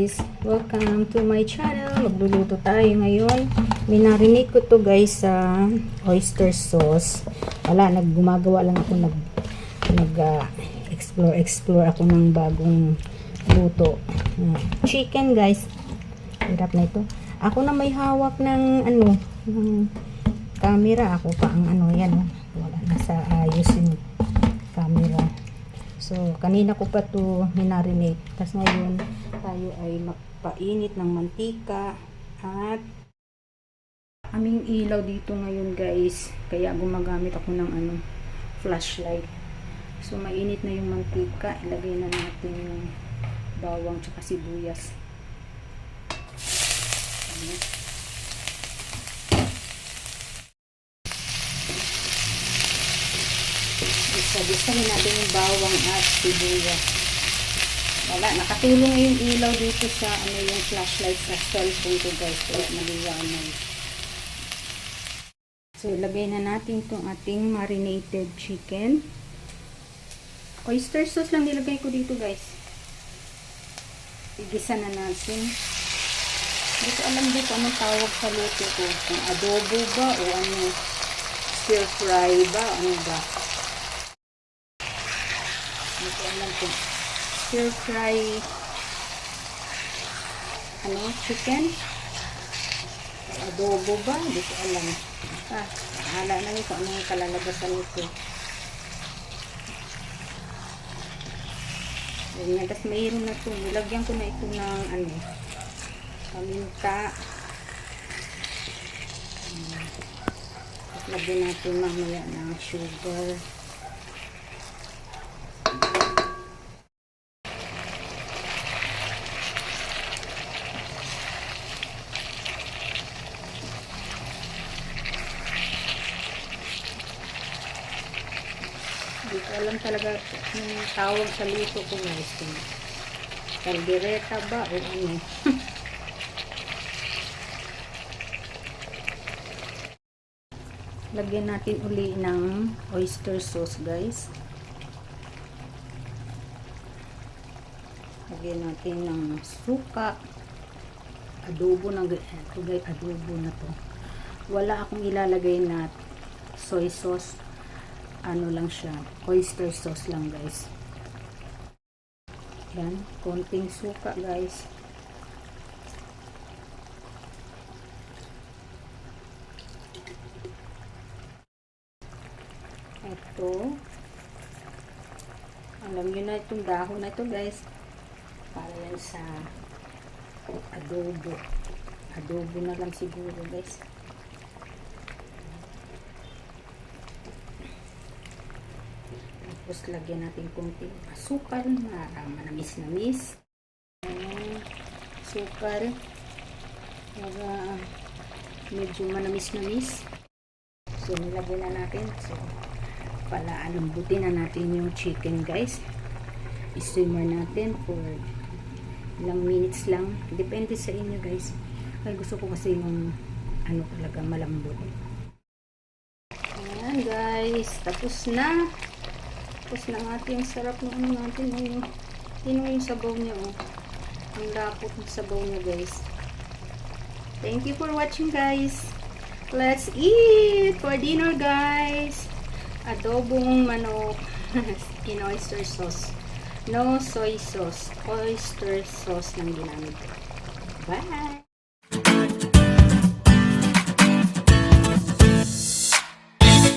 guys, welcome to my channel. Magluluto tayo ngayon. Minarinate ko to guys sa oyster sauce. Wala, gumagawa lang ako, explore ako ng bagong luto. Chicken guys. Hirap na ito. Ako na may hawak ng ng camera. Ako pa ang yan. Wala na sa ayos yung camera. So, kanina ko pa to minarinate. Tapos ngayon, tayo ay magpainit ng mantika. At aming ilaw dito ngayon guys. Kaya gumagamit ako ng flashlight. So, mainit na yung mantika. Ilagay na natin yung bawang tsaka sibuyas. Bisa-bisahin natin yung bawang at sibuyas. Wala, nakatulong yung ilaw dito sa yung flashlight sa cellphone ko guys. Kaya maliwanag. So, ilagay na natin itong ating marinated chicken. Oyster sauce lang nilagay ko dito guys. Igisa na natin. Hindi ko alam dito anong tawag sa luto ko. Kung adobo ba o stir fry ba? Ano ba? Hindi ko alam kung stir fry chicken? Adobo ba? Hindi ko alam. Hala na nito anong kalalagasan nito. Tapos mayroon na ito. Nilagyan ko na ito ng paminta. Tapos lagyan natin mamaya ng sugar. Hindi ko alam talaga yung tawag sa luto ko guys. Caldereta ba o ano? Lagyan natin uli ng oyster sauce guys. Lagyan natin ng suka. Adobo na ito guys, adobo na to. Wala akong ilalagay na soy sauce. Lang siya, oyster sauce lang guys. Yan, konting suka guys. Ito, alam nyo na itong dahon na ito guys, para yan sa adobo. Adobo na lang siguro guys. Tapos lagyan natin konting asukal na manamis-namis. Asukal. Medyo manamis-namis. So, nilagyan na natin. So, alambutin na natin yung chicken guys. I-simmer natin for ilang minutes lang. Depende sa inyo guys. Ay, gusto ko kasi yung talaga malambot. Ayan guys. Tapos na. Tapos na ating sarap ng natin. Yung sabaw niya ang lapot ng sabaw niya guys. Thank you for watching guys. Let's eat for dinner guys. Adobong manok in oyster sauce. No soy sauce. Oyster sauce lang ginamit. Bye!